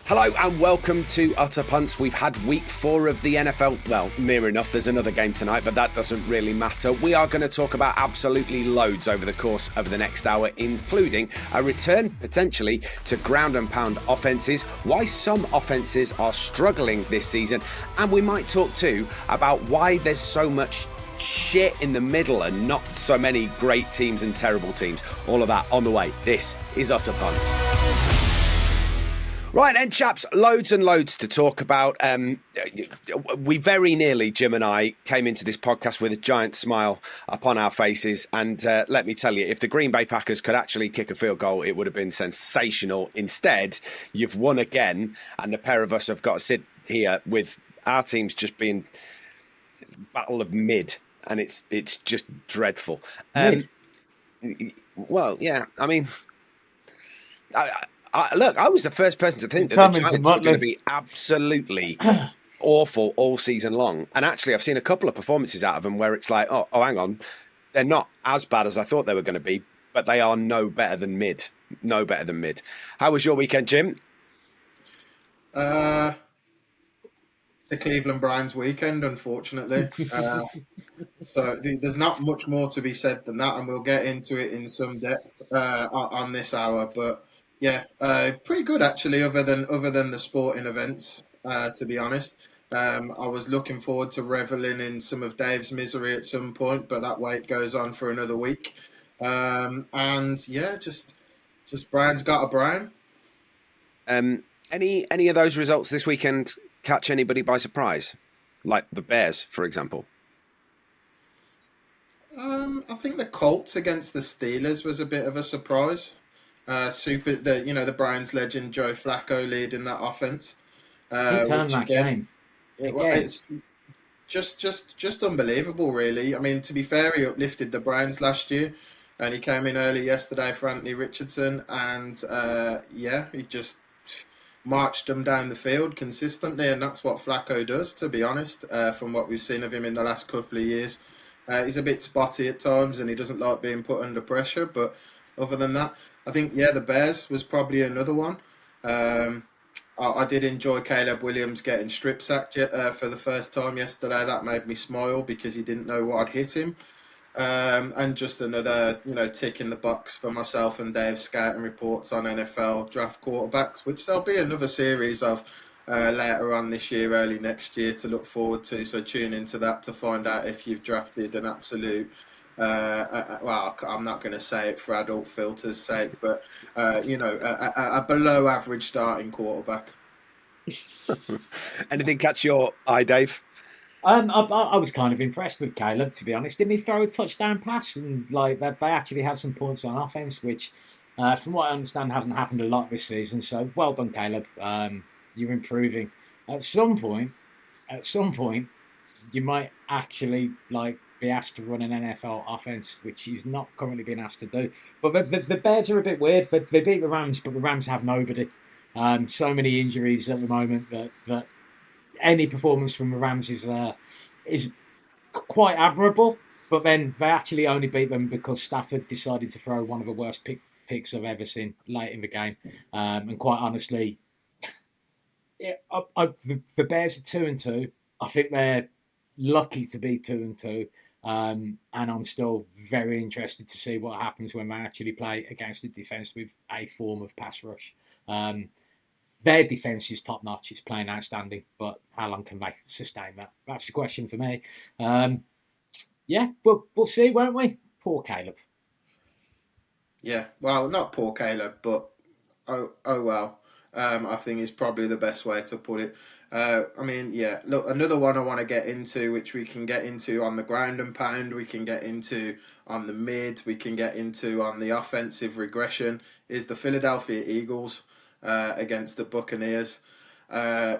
Hello and welcome to Utter Punts. We've had week 4 of the NFL. Well, near enough. There's another game tonight, but that doesn't really matter. We are going to talk about absolutely loads over the course of the next hour, including a return potentially to ground and pound offences, why some offences are struggling this season, and we might talk too about why there's so much shit in the middle and not so many great teams and terrible teams. All of that on the way. This is Utter Punts. Right then, chaps, loads and loads to talk about. We very nearly, Jim and I, came into this podcast with a giant smile upon our faces. And let me tell you, if the Green Bay Packers could actually kick a field goal, it would have been sensational. Instead, you've won again. And the pair of us have got to sit here with our teams just being battle of mid. And it's just dreadful. Well, yeah, I mean... Look, I was the first person to think that the Giants were going to be absolutely awful all season long. And actually, I've seen a couple of performances out of them where it's like, oh, hang on. They're not as bad as I thought they were going to be, but they are no better than mid. No better than mid. How was your weekend, Jim? It's a Cleveland Browns weekend, unfortunately. So there's not much more to be said than that, and we'll get into it in some depth on this hour. But yeah, pretty good actually, other than the sporting events, to be honest. I was looking forward to reveling in some of Dave's misery at some point, but that wait goes on for another week. And yeah, just Brian's got a Brian. Any of those results this weekend catch anybody by surprise? Like the Bears, for example? I think the Colts against the Steelers was a bit of a surprise. The Browns legend Joe Flacco leading that offense. He turned that game. It's just unbelievable, really. I mean, to be fair, he uplifted the Browns last year, and he came in early yesterday for Anthony Richardson, and he just marched them down the field consistently, and that's what Flacco does, to be honest, from what we've seen of him in the last couple of years. He's a bit spotty at times, and he doesn't like being put under pressure, but other than that, I think, the Bears was probably another one. I did enjoy Caleb Williams getting strip sacked for the first time yesterday. That made me smile because he didn't know what had hit him. And just another, tick in the box for myself and Dave's scouting reports on NFL draft quarterbacks, which there'll be another series of later on this year, early next year to look forward to. So tune into that to find out if you've drafted an absolute... I'm not going to say it for adult filters' sake, but a below average starting quarterback. Anything catch your eye, Dave? I was kind of impressed with Caleb, to be honest. Didn't he throw a touchdown pass? And they actually had some points on offense, which, from what I understand, hasn't happened a lot this season. So well done, Caleb. You're improving. At some point, you might actually be asked to run an NFL offense, which he's not currently being asked to do. But the Bears are a bit weird. They beat the Rams, but the Rams have nobody. So many injuries at the moment that any performance from the Rams is quite admirable. But then they actually only beat them because Stafford decided to throw one of the worst picks I've ever seen late in the game. And quite honestly, the Bears are 2-2. I think they're lucky to be 2-2. And I'm still very interested to see what happens when they actually play against a defence with a form of pass rush. Their defence is top notch; it's playing outstanding, but how long can they sustain that? That's the question for me. We'll see, won't we? Poor Caleb. Yeah, well, not poor Caleb, but oh well. I think is probably the best way to put it. Look, another one I want to get into, which we can get into on the ground and pound, we can get into on the mid, we can get into on the offensive regression, is the Philadelphia Eagles against the Buccaneers. I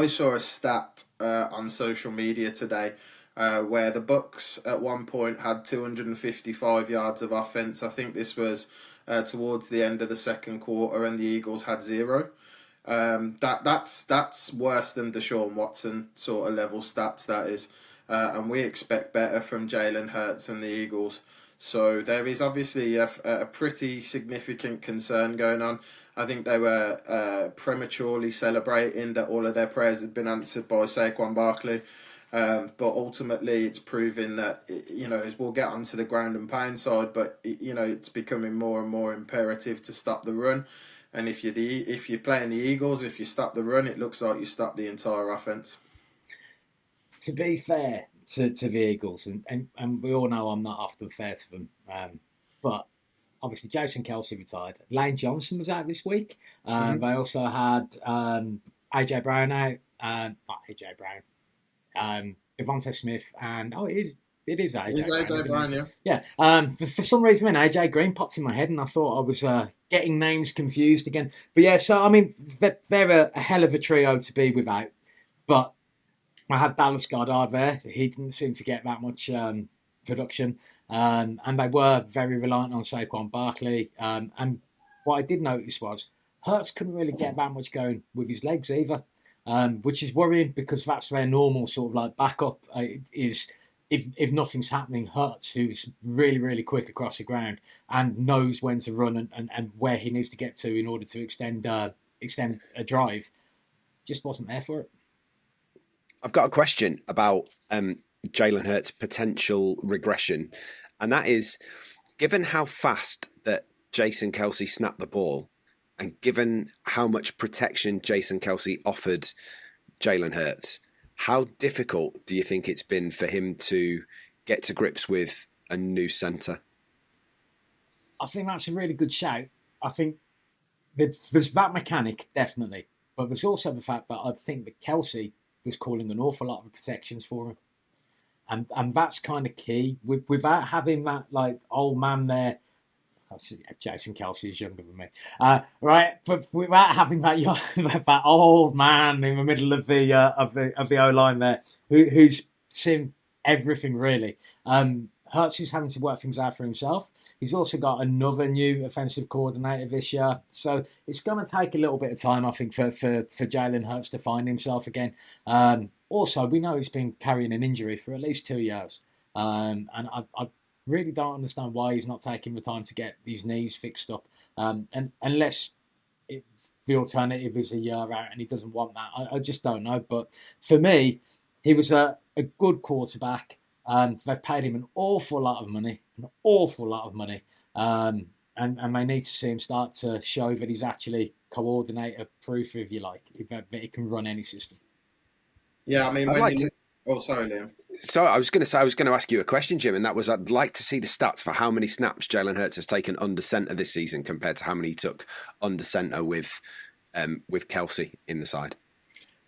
saw a stat on social media today where the Bucs at one point had 255 yards of offense. I think this was towards the end of the second quarter, and the Eagles had 0. That's worse than Deshaun Watson sort of level stats, that is. And we expect better from Jalen Hurts and the Eagles. So there is obviously a pretty significant concern going on. I think they were prematurely celebrating that all of their prayers had been answered by Saquon Barkley. But ultimately, it's proving that, as we'll get onto the ground and pound side, but it's becoming more and more imperative to stop the run. And if you're playing the Eagles, if you stop the run, it looks like you stop the entire offense. To be fair to the Eagles, and we all know I'm not often fair to them, but obviously Jason Kelsey retired. Lane Johnson was out this week. Mm-hmm. They also had AJ Brown out. Not AJ Brown. Devontae Smith and it is AJ Is Brown. AJ Brown, yeah? Yeah. For some reason, when AJ Green popped in my head, and I thought I was getting names confused again. But yeah, so I mean, they're a hell of a trio to be without. But I had Dallas Goedert there. He didn't seem to get that much production, and they were very reliant on Saquon Barkley. And what I did notice was Hurts couldn't really get that much going with his legs either, which is worrying because that's their normal sort of like backup. Is if nothing's happening, Hurts, who's really really quick across the ground and knows when to run and where he needs to get to in order to extend a drive, just wasn't there for it. I've got a question about Jalen Hurts' potential regression, and that is, given how fast that Jason Kelsey snapped the ball, and given how much protection Jason Kelsey offered Jalen Hurts, how difficult do you think it's been for him to get to grips with a new centre? I think that's a really good shout. I think there's that mechanic, definitely. But there's also the fact that I think that Kelsey was calling an awful lot of protections for him. And that's kind of key. Without having that like old man there, Jason Kelsey is younger than me, right? But without having that that old man in the middle of the O line there, who's seen everything really. Hurts is having to work things out for himself. He's also got another new offensive coordinator this year, so it's going to take a little bit of time, I think, for Jalen Hurts to find himself again. Also, we know he's been carrying an injury for at least 2 years, and I really don't understand why he's not taking the time to get these knees fixed up. And unless the alternative is a year out and he doesn't want that, I just don't know. But for me, he was a good quarterback. They've paid him an awful lot of money, and they need to see him start to show that he's actually coordinator proof, if you like, that he can run any system. Yeah, I mean, Oh, sorry, Liam. So I was going to ask you a question, Jim, and that was, I'd like to see the stats for how many snaps Jalen Hurts has taken under centre this season compared to how many he took under centre with Kelsey in the side.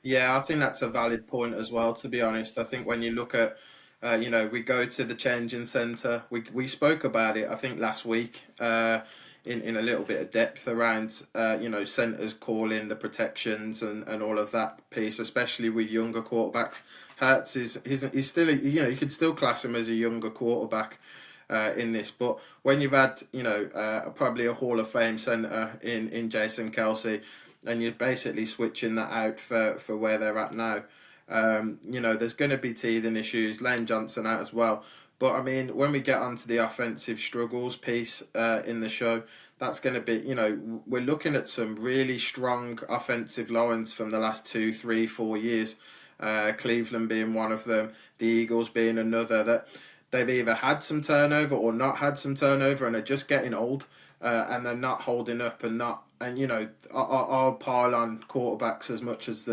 Yeah, I think that's a valid point as well, to be honest. I think when you look at, we go to the changing centre. We spoke about it, I think, last week in a little bit of depth around, centres calling the protections and all of that piece, especially with younger quarterbacks. Hurts he's still, you could still class him as a younger quarterback in this. But when you've had, probably a Hall of Fame centre in Jason Kelsey, and you're basically switching that out for where they're at now, there's going to be teething issues. Lane Johnson out as well. But I mean, when we get onto the offensive struggles piece in the show, that's going to be, we're looking at some really strong offensive lines from the last 2, 3, 4 years. Cleveland being one of them, the Eagles being another, that they've either had some turnover or not had some turnover and are just getting old, and they're not holding up I'll pile on quarterbacks as much as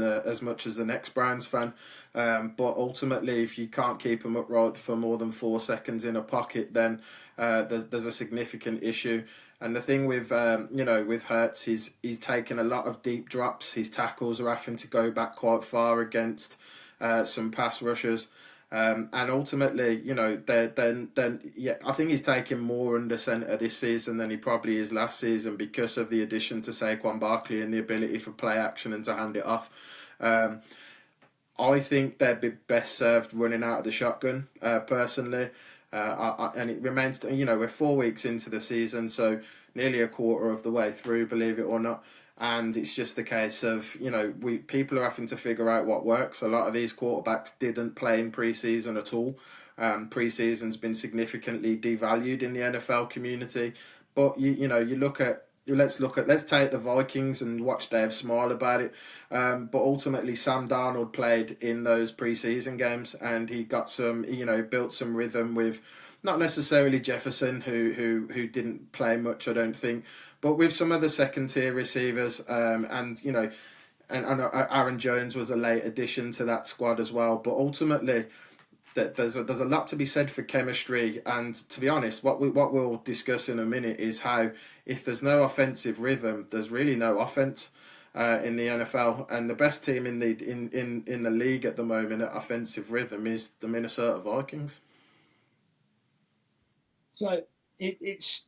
the next Browns fan, but ultimately, if you can't keep them upright for more than 4 seconds in a pocket, then there's a significant issue. And the thing with with Hurts, he's taken a lot of deep drops. His tackles are having to go back quite far against some pass rushers. And ultimately, I think he's taking more under centre this season than he probably is last season because of the addition to Saquon Barkley and the ability for play action and to hand it off. I think they'd be best served running out of the shotgun, personally. And it remains, we're 4 weeks into the season, so nearly a quarter of the way through, believe it or not. And it's just a case of, people are having to figure out what works. A lot of these quarterbacks didn't play in pre-season at all. Pre-season's been significantly devalued in the NFL community. But, you look at let's take the Vikings and watch Dave smile about it. But ultimately, Sam Darnold played in those preseason games, and he got some, built some rhythm with not necessarily Jefferson, who didn't play much, I don't think, but with some of the second tier receivers, and Aaron Jones was a late addition to that squad as well. But ultimately, that there's a lot to be said for chemistry, and to be honest, what we'll discuss in a minute is how if there's no offensive rhythm, there's really no offense in the NFL, and the best team in the league at the moment at offensive rhythm is the Minnesota Vikings. So it's.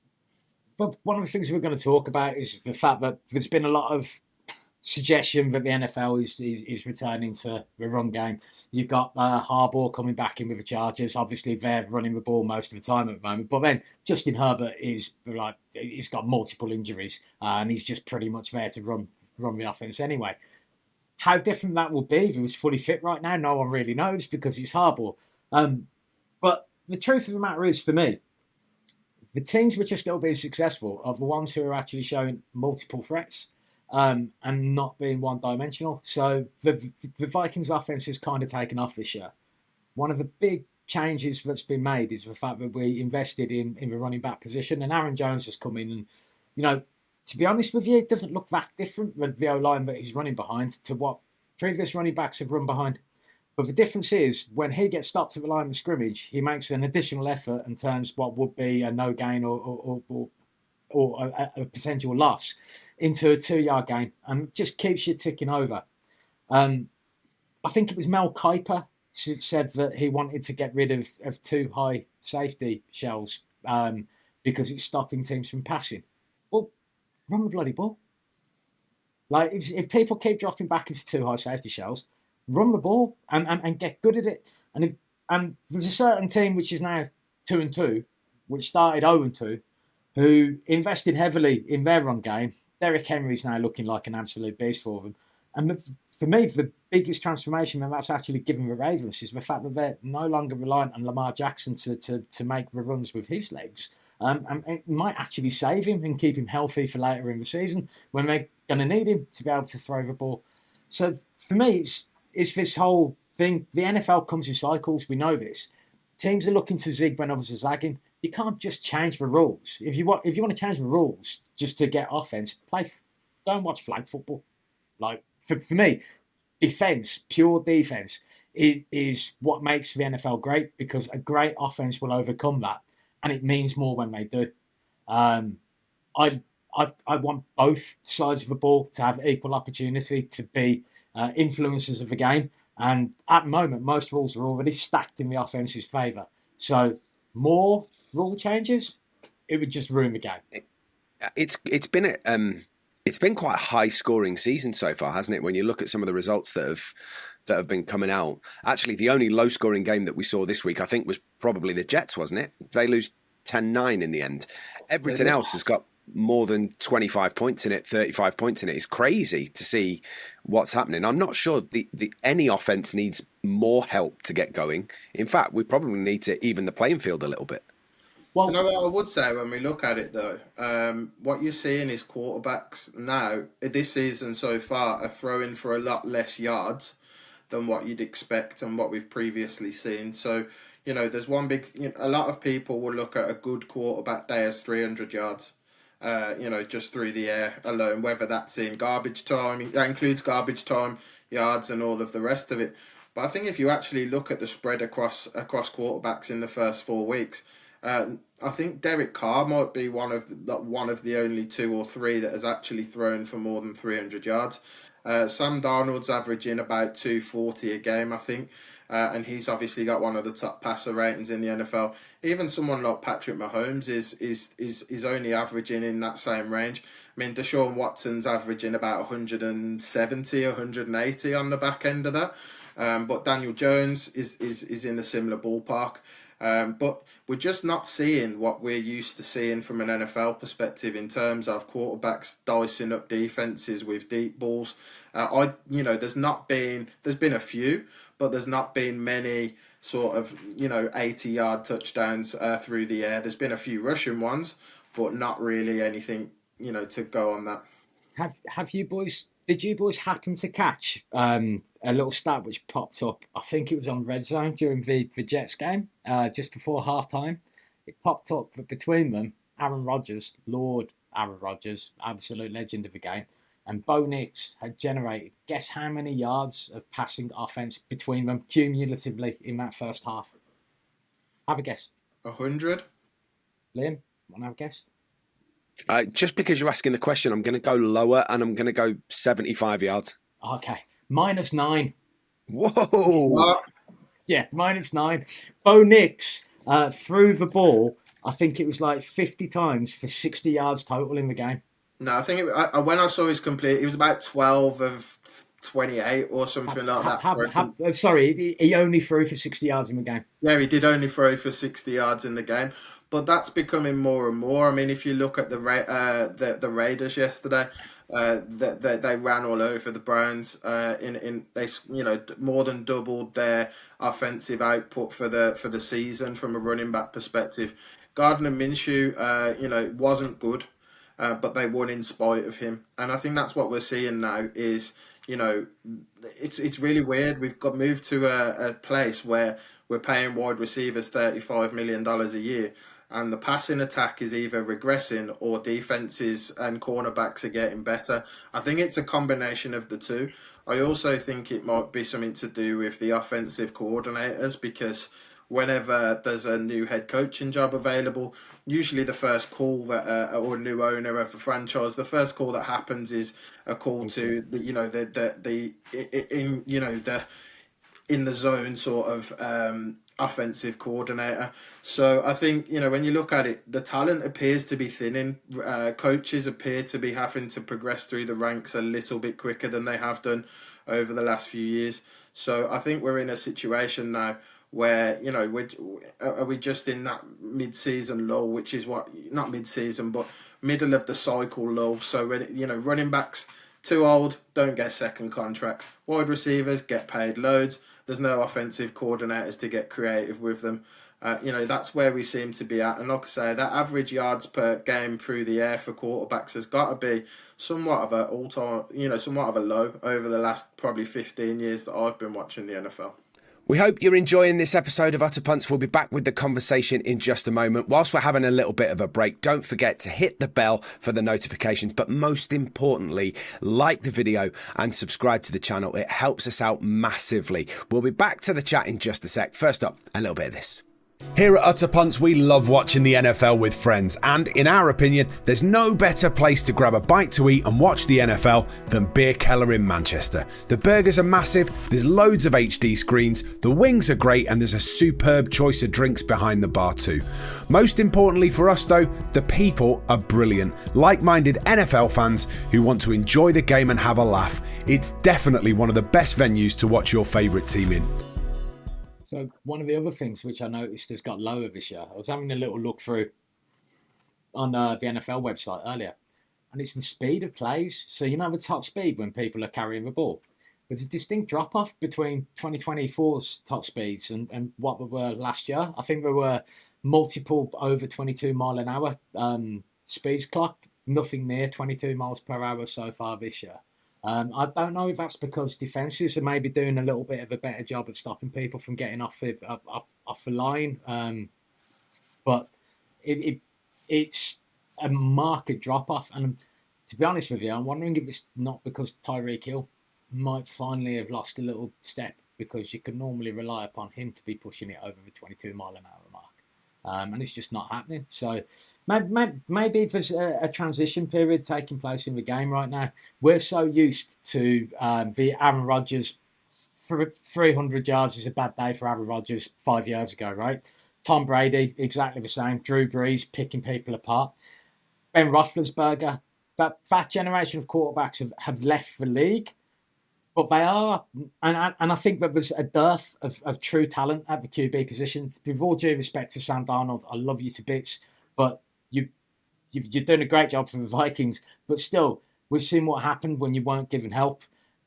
But one of the things we're going to talk about is the fact that there's been a lot of suggestion that the NFL is returning to the run game. You've got Harbaugh coming back in with the Chargers. Obviously, they're running the ball most of the time at the moment. But then Justin Herbert is like he's got multiple injuries and he's just pretty much there to run the offense anyway. How different that will be if he was fully fit right now, no one really knows because it's Harbaugh. But the truth of the matter is, for me, the teams which are still being successful are the ones who are actually showing multiple threats. And not being one-dimensional. So the Vikings offense has kind of taken off this year. One of the big changes that's been made is the fact that we invested in the running back position, and Aaron Jones has come in, and to be honest with you, it doesn't look that different with the O-line that he's running behind to what previous running backs have run behind. But the difference is when he gets stopped at the line of scrimmage, he makes an additional effort and turns what would be a no gain or a potential loss into a 2-yard gain and just keeps you ticking over. I think it was Mel Kiper who said that he wanted to get rid of too high safety shells because it's stopping teams from passing. Well, run the bloody ball. Like, if people keep dropping back into too high safety shells, run the ball and get good at it. And there's a certain team which is now 2-2, which started 0-2, who invested heavily in their run game. Derrick Henry's now looking like an absolute beast for them. And for me, the biggest transformation that's actually given the Ravens is the fact that they're no longer reliant on Lamar Jackson to make the runs with his legs. And it might actually save him and keep him healthy for later in the season when they're going to need him to be able to throw the ball. So for me, it's this whole thing. The NFL comes in cycles. We know this. Teams are looking to zig when others are zagging. You can't just change the rules. If you want to change the rules just to get offense, don't watch flag football. Like for me, defense, pure defense, is what makes the NFL great because a great offense will overcome that, and it means more when they do. I want both sides of the ball to have equal opportunity to be influencers of the game, and at the moment, most rules are already stacked in the offense's favour. So more rule changes, it would just ruin the game. It's been quite a high scoring season so far, hasn't it? When you look at some of the results that have been coming out. Actually, the only low scoring game that we saw this week, I think, was probably the Jets, wasn't it? They lose 10-9 in the end. Everything else has got more than 25 points in it, 35 points in it. It's crazy to see what's happening. I'm not sure any offense needs more help to get going. In fact, we probably need to even the playing field a little bit. Well, you know what I would say when we look at it though, what you're seeing is quarterbacks now this season so far are throwing for a lot less yards than what you'd expect and what we've previously seen. So, there's one big. A lot of people will look at a good quarterback day as 300 yards. Just through the air alone, whether that's in garbage time, that includes garbage time, yards, and all of the rest of it. But I think if you actually look at the spread across quarterbacks in the first 4 weeks, I think Derek Carr might be one of the only 2 or 3 that has actually thrown for more than 300 yards. Sam Darnold's averaging about 240 a game, I think. And he's obviously got one of the top passer ratings in the NFL. Even someone like Patrick Mahomes is only averaging in that same range. I mean, Deshaun Watson's averaging about 170, 180 on the back end of that. But Daniel Jones is in a similar ballpark. But we're just not seeing what we're used to seeing from an NFL perspective in terms of quarterbacks dicing up defenses with deep balls. There's been a few, but there's not been many sort of 80-yard touchdowns through the air. There's been a few rushing ones, but not really anything to go on that. Have you boys? Did you boys happen to catch a little stat which popped up? I think it was on Red Zone during the Jets game, just before halftime. It popped up that between them, Aaron Rodgers, Lord Aaron Rodgers, absolute legend of the game, and Bo Nix had generated. Guess how many yards of passing offense between them cumulatively in that first half? Have a guess, 100. Liam. Want to have a guess? Just because you're asking the question, I'm going to go lower and I'm going to go 75 yards. Okay, -9. Whoa! What? Yeah, -9. Bo Nix threw the ball, I think it was like 50 times for 60 yards total in the game. No, I think when I saw his complete, it was about 12 of 28 or something like that. Sorry, he only threw for 60 yards in the game. Yeah, he did only throw for 60 yards in the game, but that's becoming more and more. I mean, if you look at the Raiders yesterday, they ran all over the Browns. They more than doubled their offensive output for the season from a running back perspective. Gardner Minshew, wasn't good, but they won in spite of him, and I think that's what we're seeing now. Is it's really weird. We've got moved to a place where we're paying wide receivers $35 million a year, and the passing attack is either regressing or defenses and cornerbacks are getting better. I think it's a combination of the two. I also think it might be something to do with the offensive coordinators, because whenever there's a new head coaching job available, usually the first call that or a new owner of a franchise, the first call that happens is a call to the in the zone sort of offensive coordinator. So I think when you look at it, the talent appears to be thinning. Coaches appear to be having to progress through the ranks a little bit quicker than they have done over the last few years. So I think we're in a situation now where are we just in that mid-season lull, which is not mid-season but middle of the cycle lull. So when running backs too old, don't get second contracts. Wide receivers get paid loads. There's no offensive coordinators to get creative with them. That's where we seem to be at. And like I say, that average yards per game through the air for quarterbacks has got to be somewhat of a low over the last probably 15 years that I've been watching the NFL. We hope you're enjoying this episode of Utter Punts. We'll be back with the conversation in just a moment. Whilst we're having a little bit of a break, don't forget to hit the bell for the notifications. But most importantly, like the video and subscribe to the channel. It helps us out massively. We'll be back to the chat in just a sec. First up, a little bit of this. Here at Utter Punts, we love watching the NFL with friends, and in our opinion, there's no better place to grab a bite to eat and watch the NFL than Beer Keller in Manchester. The burgers are massive, there's loads of HD screens, the wings are great, and there's a superb choice of drinks behind the bar too. Most importantly for us though, the people are brilliant, like-minded NFL fans who want to enjoy the game and have a laugh. It's definitely one of the best venues to watch your favourite team in. So one of the other things which I noticed has got lower this year, I was having a little look through on the NFL website earlier, and it's the speed of plays. So the top speed when people are carrying the ball. There's a distinct drop-off between 2024's top speeds and what they were last year. I think there were multiple over 22 mile an hour speeds clocked, nothing near 22 miles per hour so far this year. I don't know if that's because defences are maybe doing a little bit of a better job of stopping people from getting off the line, but it's a marked drop-off. And to be honest with you, I'm wondering if it's not because Tyreek Hill might finally have lost a little step, because you can normally rely upon him to be pushing it over the 22 mile an hour mark. And it's just not happening. So maybe there's a transition period taking place in the game right now. We're so used to the Aaron Rodgers, 300 yards is a bad day for Aaron Rodgers 5 years ago, right? Tom Brady, exactly the same. Drew Brees, picking people apart. Ben Roethlisberger. But that generation of quarterbacks have left the league. But they are, and I think that there's a dearth of true talent at the QB position. With all due respect to Sam Darnold, I love you to bits, but you're doing a great job for the Vikings. But still, we've seen what happened when you weren't given help,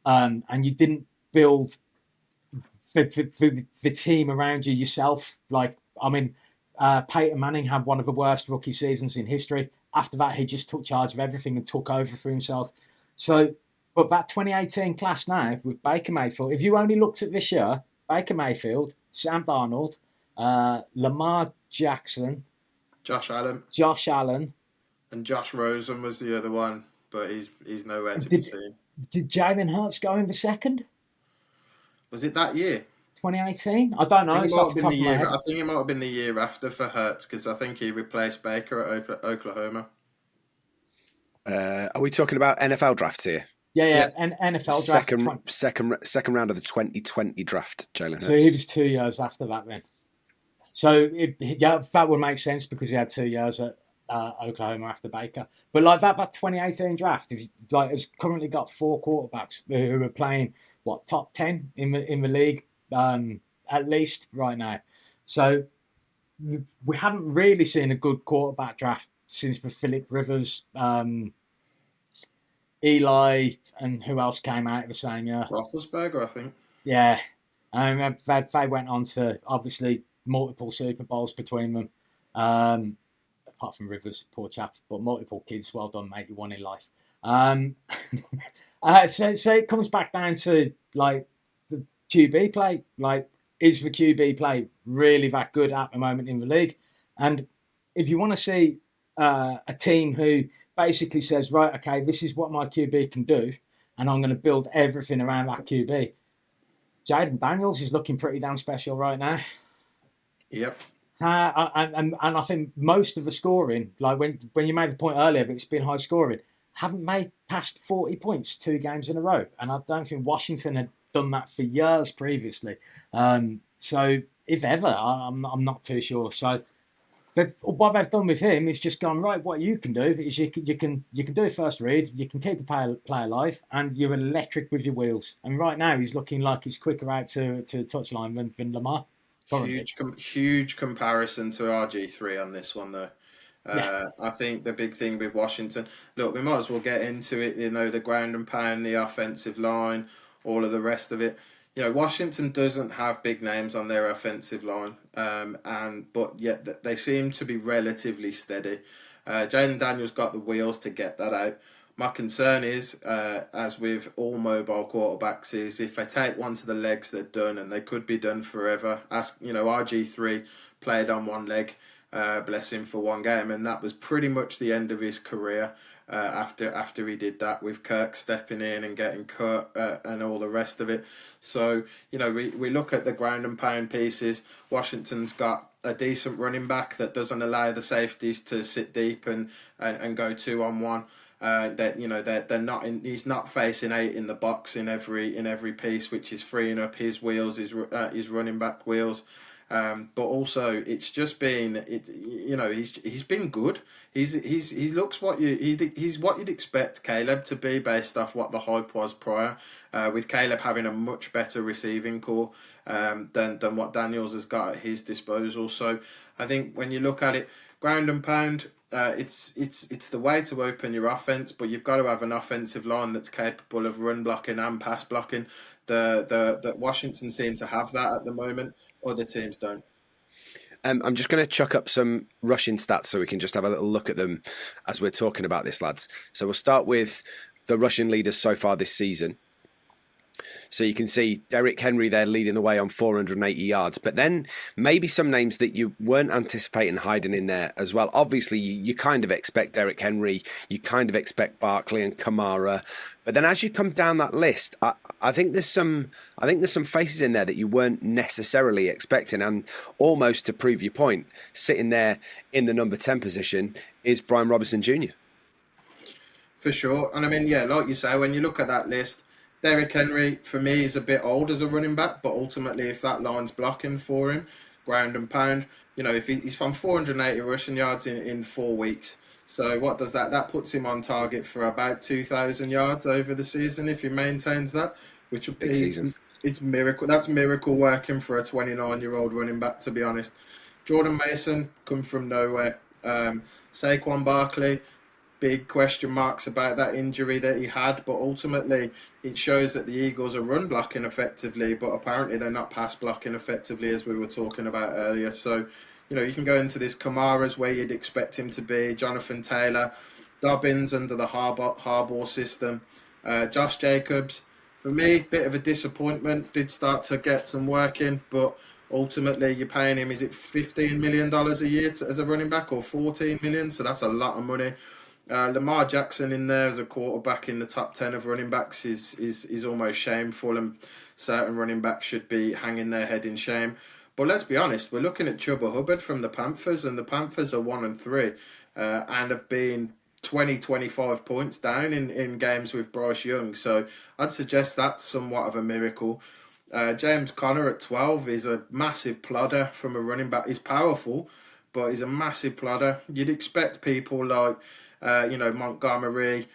and you didn't build the team around you yourself. Peyton Manning had one of the worst rookie seasons in history. after that, he just took charge of everything and took over for himself. So, but that 2018 class now with Baker Mayfield, if you only looked at this year, Baker Mayfield, Sam Darnold, Lamar Jackson, Josh Allen, Josh Allen, and Josh Rosen was the other one, but he's nowhere to be did, seen. did Jalen Hurts go in the second? Was it that year? 2018? I don't know. I think It's it might off have the been top the of my year. head. I think it might have been the year after for Hurts because I think he replaced Baker at Oklahoma. Are we talking about NFL drafts here? Yeah. And NFL draft. Second round of the 2020 draft, Jalen Hurts. So he was 2 years after that then. So that would make sense because he had 2 years at Oklahoma after Baker. But like that 2018 draft, has currently got 4 quarterbacks who are playing top 10 in the league at least right now. So we haven't really seen a good quarterback draft since the Philip Rivers, Eli, and who else came out of the same year? Roethlisberger, I think. Yeah, they went on to obviously multiple Super Bowls between them. Apart from Rivers, poor chap, but multiple kids. Well done, mate. You won in life. So it comes back down to like the QB play. Like, is the QB play really that good at the moment in the league? And if you want to see a team who basically says, right, okay, this is what my QB can do, and I'm going to build everything around that QB. Jaden Daniels is looking pretty damn special right now. Yep. And I think most of the scoring, like when you made the point earlier that it's been high scoring, haven't made past 40 points 2 games in a row. And I don't think Washington had done that for years previously. So if ever, I'm not too sure. So what they've done with him is just gone, right, what you can do is you can do a first read, you can keep the play alive, and you're electric with your wheels. And right now he's looking like he's quicker out to the touchline than Lamar. Huge comparison to RG3 on this one, though. Yeah. I think the big thing with Washington, look, we might as well get into it, the ground and pound, the offensive line, all of the rest of it. Washington doesn't have big names on their offensive line, but yet they seem to be relatively steady. Jaden Daniels got the wheels to get that out. My concern is, as with all mobile quarterbacks, is if they take one to the legs, they're done, and they could be done forever. RG3 played on one leg, bless him, for one game, and that was pretty much the end of his career. After he did that, with Kirk stepping in and getting cut and all the rest of it. So we look at the ground and pound pieces. Washington's got a decent running back that doesn't allow the safeties to sit deep and go 2-on-1. They're not in, he's not facing 8 in the box in every piece, which is freeing up his wheels, his running back wheels. But also it's just been he's been good. He looks he's what you'd expect Caleb to be based off what the hype was prior. With Caleb having a much better receiving core than what Daniels has got at his disposal. So I think when you look at it, ground and pound, it's the way to open your offense, but you've got to have an offensive line that's capable of run blocking and pass blocking. The Washington seem to have that at the moment. Other teams don't. I'm just going to chuck up some rushing stats so we can just have a little look at them as we're talking about this, lads. So we'll start with the rushing leaders so far this season. So you can see Derrick Henry there leading the way on 480 yards. But then maybe some names that you weren't anticipating hiding in there as well. Obviously, you kind of expect Derrick Henry. You kind of expect Barkley and Kamara. But then as you come down that list, I think there's some faces in there that you weren't necessarily expecting. And almost to prove your point, sitting there in the number 10 position is Brian Robinson Jr. For sure. And I mean, yeah, like you say, when you look at that list, Derrick Henry, for me, is a bit old as a running back, but ultimately, if that line's blocking for him, ground and pound, if he's from 480 rushing yards in 4 weeks. So what does that? That puts him on target for about 2,000 yards over the season if he maintains that, which will be big season. It's miracle. That's miracle working for a 29-year-old running back, to be honest. Jordan Mason come from nowhere. Saquon Barkley, big question marks about that injury that he had, but ultimately it shows that the Eagles are run blocking effectively, but apparently they're not pass blocking effectively, as we were talking about earlier. So, You can go into this Kamara's where you'd expect him to be, Jonathan Taylor, Dobbins under the Harbaugh system, Josh Jacobs. For me, bit of a disappointment. Did start to get some work in, but ultimately you're paying him, is it $15 million a year as a running back, or 14 million? So that's a lot of money. Lamar Jackson in there as a quarterback in the top 10 of running backs is almost shameful, and certain running backs should be hanging their head in shame. But let's be honest, we're looking at Chuba Hubbard from the Panthers, and the Panthers are 1-3 and have been 20-25 points down in games with Bryce Young. So I'd suggest that's somewhat of a miracle. James Conner at 12 is a massive plodder from a running back. He's powerful, but he's a massive plodder. You'd expect people like Montgomery,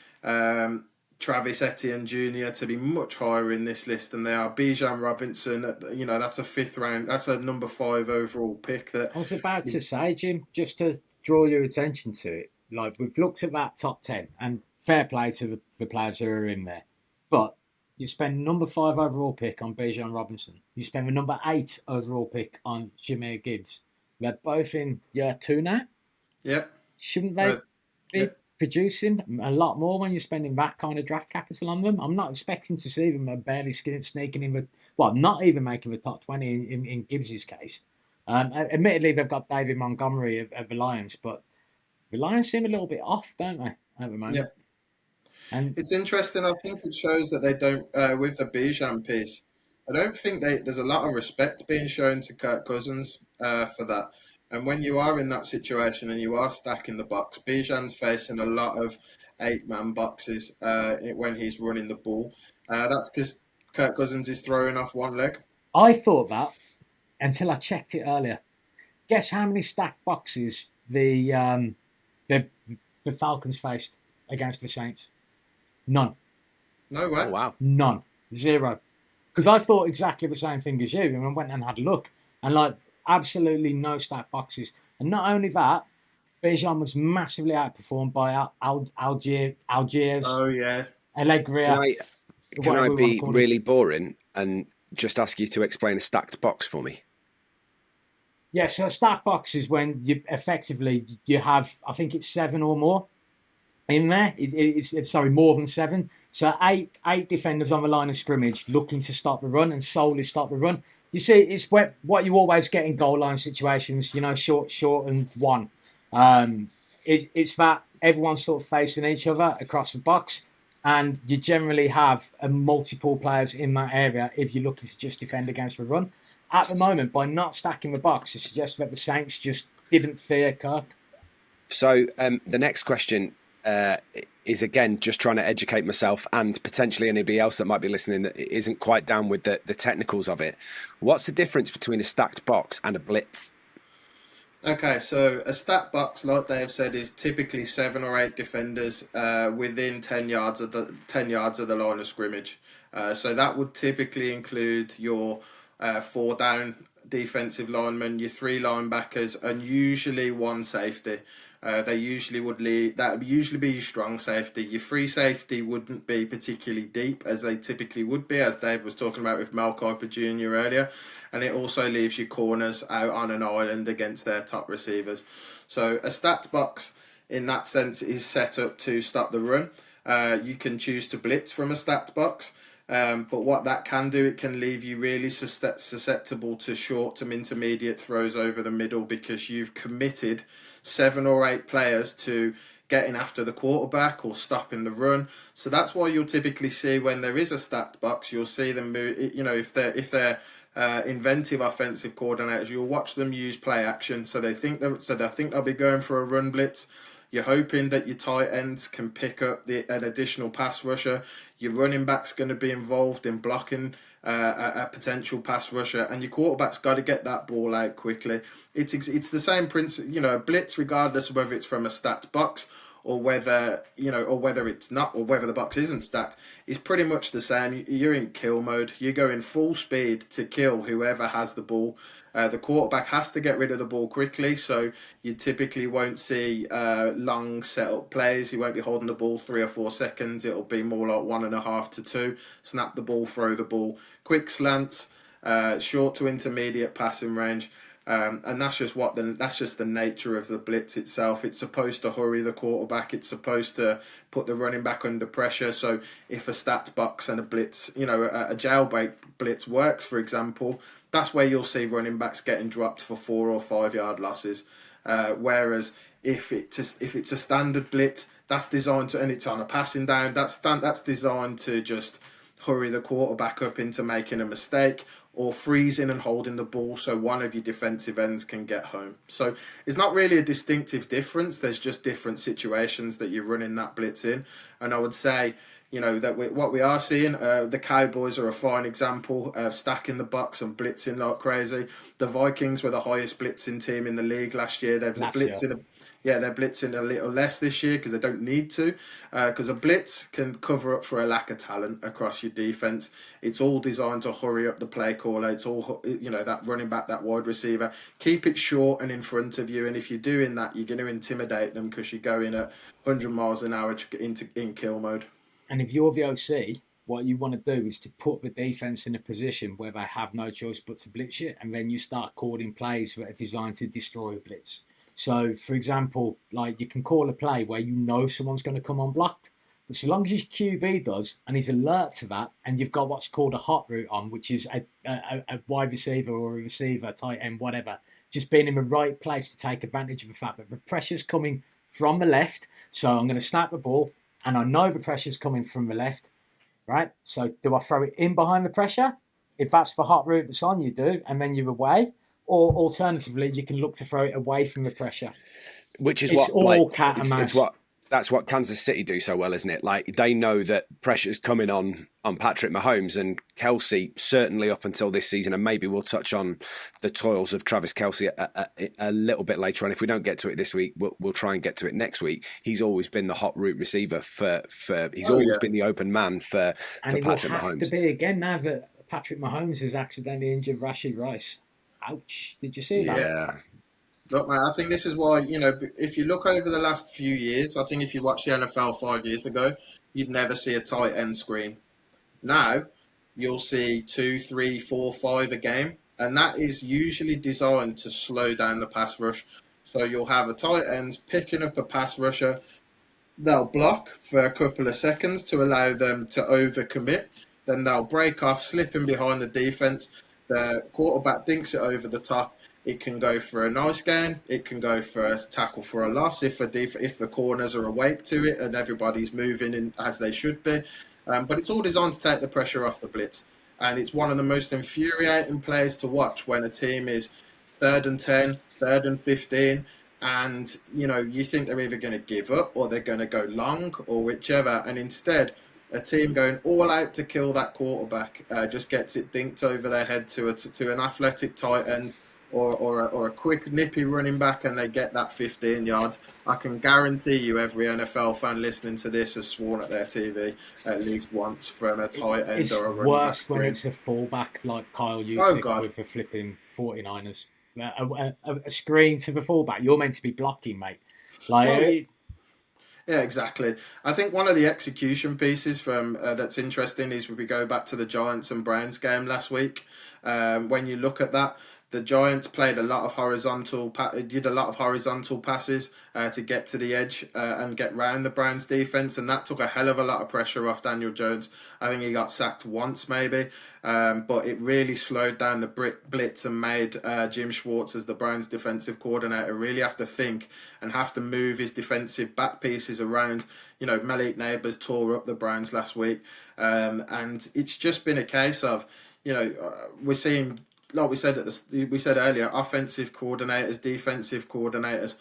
Travis Etienne Jr. to be much higher in this list than they are. Bijan Robinson, that's a 5th round. That's a number 5 overall pick. That I was about to say, Jim, just to draw your attention to it. Like, we've looked at that top 10, and fair play to the players who are in there. But you spend number 5 overall pick on Bijan Robinson. You spend the number 8 overall pick on Jahmyr Gibbs. They're both in year 2 now. Yep. Shouldn't they be producing a lot more when you're spending that kind of draft capital on them? I'm not expecting to see them barely sneaking in not even making the top 20 in Gibbs' case. Admittedly, they've got David Montgomery of the Lions, but the Lions seem a little bit off, don't they, at the moment? Yeah. And it's interesting. I think it shows that they don't, with the Bijan piece, I don't think there's a lot of respect being shown to Kirk Cousins for that. And when you are in that situation and you are stacking the box, Bijan's facing a lot of 8-man boxes when he's running the ball. That's because Kirk Cousins is throwing off one leg. I thought that until I checked it earlier. Guess how many stacked boxes the Falcons faced against the Saints? None. No way. Oh, wow. None. 0. Because I thought exactly the same thing as you, and I went and had a look, and absolutely no stacked boxes. And not only that, Bijan was massively outperformed by Algiers. Oh yeah. Allegria. Can I be really boring and just ask you to explain a stacked box for me? Yeah, so a stacked box is when you have, I think it's 7 or more in there. It's more than 7. So eight defenders on the line of scrimmage looking to stop the run and solely stop the run. You see, it's what you always get in goal line situations, short and one. It's that everyone's sort of facing each other across the box, and you generally have multiple players in that area if you're looking to just defend against the run. At the moment, by not stacking the box, it suggests that the Saints just didn't fear Kirk. So the next question is, again, just trying to educate myself and potentially anybody else that might be listening that isn't quite down with the technicals of it. What's the difference between a stacked box and a blitz? Okay, so a stacked box, like they have said, is typically 7 or 8 defenders within 10 yards of the line of scrimmage. So that would typically include your 4 down defensive linemen, your 3 linebackers, and usually 1 safety. They usually would lead. That would usually be your strong safety. Your free safety wouldn't be particularly deep as they typically would be, as Dave was talking about with Mel Kiper Jr. earlier. And it also leaves your corners out on an island against their top receivers. So a stacked box, in that sense, is set up to stop the run. You can choose to blitz from a stacked box. But what that can do, it can leave you really susceptible to short to intermediate throws over the middle because you've committed 7 or 8 players to getting after the quarterback or stopping the run. So that's why you'll typically see when there is a stacked box, you'll see them move. If they're inventive offensive coordinators, you'll watch them use play action. So they think they'll be going for a run blitz. You're hoping that your tight ends can pick up an additional pass rusher. Your running back's going to be involved in blocking a potential pass rusher, and your quarterback's got to get that ball out quickly. It's the same principle, blitz, regardless of whether it's from a stacked box or whether it's not, or whether the box isn't stacked, is pretty much the same. You're in kill mode. You're going full speed to kill whoever has the ball. The quarterback has to get rid of the ball quickly, so you typically won't see long set-up plays. You won't be holding the ball 3 or 4 seconds. It'll be more like 1.5 to 2. Snap the ball, throw the ball. Quick slants, short to intermediate passing range. And that's just the nature of the blitz itself. It's supposed to hurry the quarterback. It's supposed to put the running back under pressure. So if a stat box and a blitz, a jailbreak blitz works, for example, that's where you'll see running backs getting dropped for 4 or 5 yard losses. Whereas if it's a standard blitz, that's designed to, and it's on a passing down, that's designed to just hurry the quarterback up into making a mistake or freezing and holding the ball so one of your defensive ends can get home. So it's not really a distinctive difference. There's just different situations that you're running that blitz in. And I would say, that what we are seeing, the Cowboys are a fine example of stacking the box and blitzing like crazy. The Vikings were the highest blitzing team in the league last year. They're blitzing a little less this year because they don't need to. Because a blitz can cover up for a lack of talent across your defense. It's all designed to hurry up the play caller. It's all, that running back, that wide receiver. Keep it short and in front of you. And if you're doing that, you're going to intimidate them because you're going at 100 miles an hour in kill mode. And if you're the OC, what you want to do is to put the defense in a position where they have no choice but to blitz you, and then you start calling plays that are designed to destroy a blitz. So, for example, like you can call a play where someone's going to come unblocked, but so long as your QB does, and he's alert to that, and you've got what's called a hot route on, which is a wide receiver or a receiver, tight end, whatever, just being in the right place to take advantage of the fact that the pressure's coming from the left, so I'm going to snap the ball, and I know the pressure's coming from the left, right? So do I throw it in behind the pressure? If that's the hot route that's on, you do, and then you're away. Or alternatively, you can look to throw it away from the pressure. Which is cat and mouse. That's what Kansas City do so well, isn't it? Like they know that pressure's coming on Patrick Mahomes and Kelsey, certainly up until this season, and maybe we'll touch on the toils of Travis Kelsey a little bit later on. If we don't get to it this week, we'll try and get to it next week. He's always been the hot route receiver he's always been the open man for Patrick Mahomes. And it will have to be again now that Patrick Mahomes has accidentally injured Rashee Rice. Ouch! Did you see that? Yeah. Look, man, I think this is why, if you look over the last few years, I think if you watched the NFL 5 years ago, you'd never see a tight end screen. Now, you'll see 2, 3, 4, 5 a game, and that is usually designed to slow down the pass rush. So you'll have a tight end picking up a pass rusher. They'll block for a couple of seconds to allow them to overcommit. Then they'll break off, slipping behind the defense. The quarterback dinks it over the top. It can go for a nice gain. It can go for a tackle for a loss if the corners are awake to it and everybody's moving in as they should be. But it's all designed to take the pressure off the blitz. And it's one of the most infuriating plays to watch when a team is 3rd and 10, 3rd and 15, and you think they're either going to give up or they're going to go long or whichever. And instead, a team going all out to kill that quarterback just gets it dinked over their head to an athletic tight end or a quick nippy running back, and they get that 15 yards. I can guarantee you every NFL fan listening to this has sworn at their TV at least once from a tight end or a running back. It's worse when it's a fullback like Kyle Juszczyk with the flipping 49ers. A screen to the fullback. You're meant to be blocking, mate. Yeah, exactly. I think one of the execution pieces from that's interesting is when we go back to the Giants and Browns game last week. When you look at that, the Giants did a lot of horizontal passes to get to the edge and get round the Browns defense, and that took a hell of a lot of pressure off Daniel Jones. I think he got sacked once maybe, but it really slowed down the blitz and made Jim Schwartz, as the Browns defensive coordinator, really have to think and have to move his defensive back pieces around. Malik Neighbors tore up the Browns last week, and it's just been a case of, we're seeing, like we said earlier, offensive coordinators, defensive coordinators,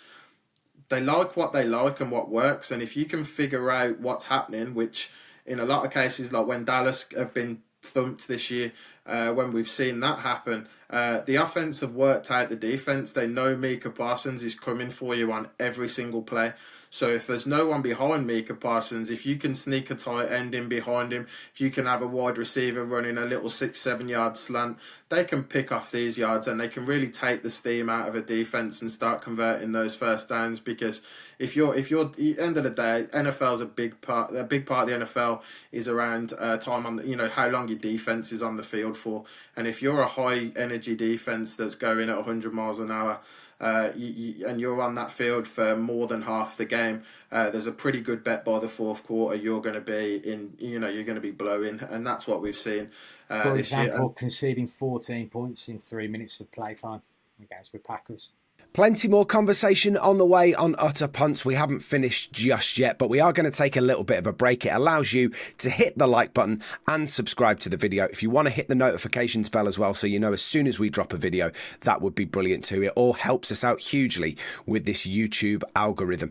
they like what they like and what works. And if you can figure out what's happening, which in a lot of cases, like when Dallas have been thumped this year, when we've seen that happen, the offense have worked out the defense. They know Micah Parsons is coming for you on every single play. So if there's no one behind Micah Parsons, if you can sneak a tight end in behind him, if you can have a wide receiver running a little 6-7 yard slant, they can pick off these yards and they can really take the steam out of a defense and start converting those first downs. Because if you're end of the day, NFL's a big part. A big part of the NFL is around time on how long your defense is on the field for. And if you're a high energy defense that's going at 100 miles an hour, and you're on that field for more than half the game, there's a pretty good bet by the fourth quarter you're going to be in. You're going to be blowing, and that's what we've seen For this year. example, conceding 14 points in 3 minutes of playtime against the Packers. Plenty more conversation on the way on Utter Punts. We haven't finished just yet, but we are going to take a little bit of a break. It allows you to hit the like button and subscribe to the video. If you want to hit the notifications bell as well, so you know as soon as we drop a video, that would be brilliant too. It all helps us out hugely with this YouTube algorithm.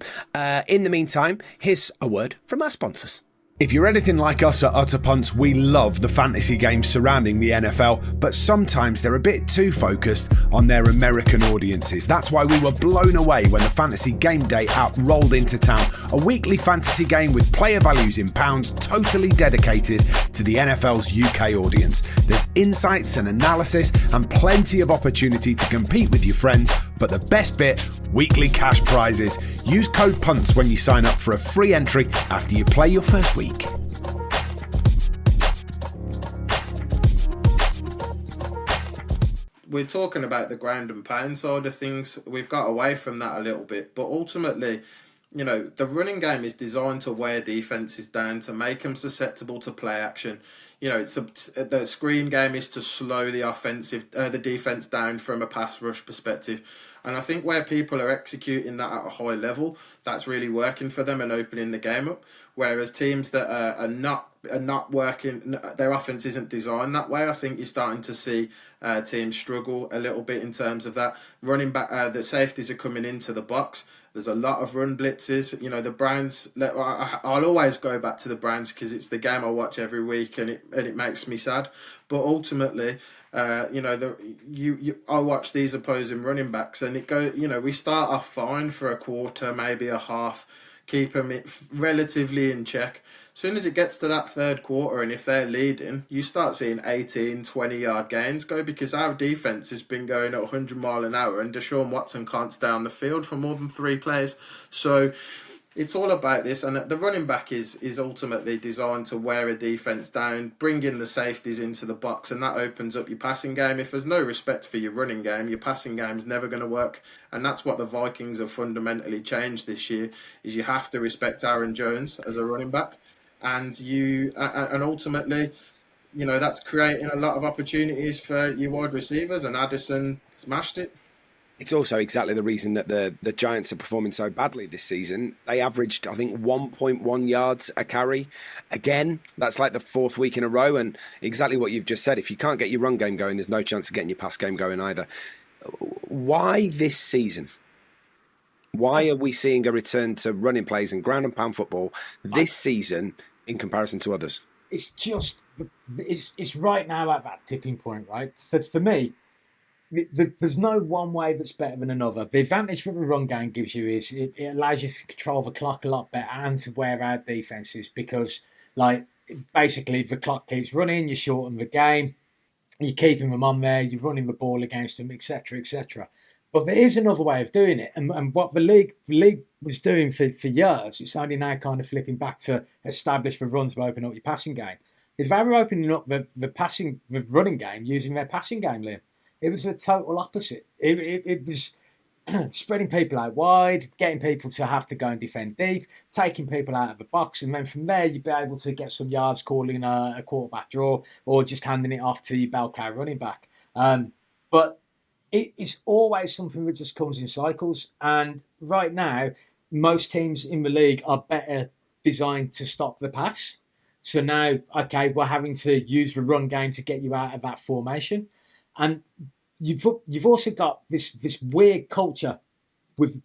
In the meantime, here's a word from our sponsors. If you're anything like us at Utter Punts, we love the fantasy games surrounding the NFL, but sometimes they're a bit too focused on their American audiences. That's why we were blown away when the Fantasy Game Day app rolled into town, a weekly fantasy game with player values in pounds totally dedicated to the NFL's UK audience. There's insights and analysis and plenty of opportunity to compete with your friends, but the best bit, weekly cash prizes. Use code PUNTS when you sign up for a free entry after you play your first week. We're talking about the ground and pound side of things. We've got away from that a little bit, but ultimately, the running game is designed to wear defenses down, to make them susceptible to play action. The screen game is to slow the defense down from a pass rush perspective. And I think where people are executing that at a high level, that's really working for them and opening the game up. Whereas teams that are not working, their offense isn't designed that way. I think you're starting to see teams struggle a little bit in terms of that. Running back, the safeties are coming into the box. There's a lot of run blitzes. The Browns, I'll always go back to the Browns because it's the game I watch every week and it makes me sad. But ultimately, I watch these opposing running backs and we start off fine for a quarter, maybe a half, keep them relatively in check. As soon as it gets to that third quarter and if they're leading, you start seeing 18, 20-yard gains go because our defense has been going at 100 mile an hour and Deshaun Watson can't stay on the field for more than 3 plays. So it's all about this, and the running back is ultimately designed to wear a defense down, bring in the safeties into the box, and that opens up your passing game. If there's no respect for your running game, your passing game's never going to work, and that's what the Vikings have fundamentally changed this year, is you have to respect Aaron Jones as a running back, and ultimately, that's creating a lot of opportunities for your wide receivers, and Addison smashed it. It's also exactly the reason that the Giants are performing so badly this season. They averaged, I think, 1.1 yards a carry. Again, that's like the 4th week in a row. And exactly what you've just said. If you can't get your run game going, there's no chance of getting your pass game going either. Why this season? Why are we seeing a return to running plays and ground and pound football this season in comparison to others? It's just, it's right now at that tipping point, right? For me, there's no one way that's better than another. The advantage that the run game gives you is it allows you to control the clock a lot better and to wear out defenses because, basically the clock keeps running, you shorten the game, you're keeping them on there, you're running the ball against them, etc., etc. But there is another way of doing it, and what the league was doing for years, it's only now kind of flipping back to establish the runs to open up your passing game. If they were opening up the running game using their passing game, Liam, it was the total opposite. It was spreading people out wide, getting people to have to go and defend deep, taking people out of the box, and then from there you'd be able to get some yards calling a quarterback draw or just handing it off to your bell cow running back. But it's always something that just comes in cycles. And right now, most teams in the league are better designed to stop the pass. So now, okay, we're having to use the run game to get you out of that formation. And you've also got this weird culture with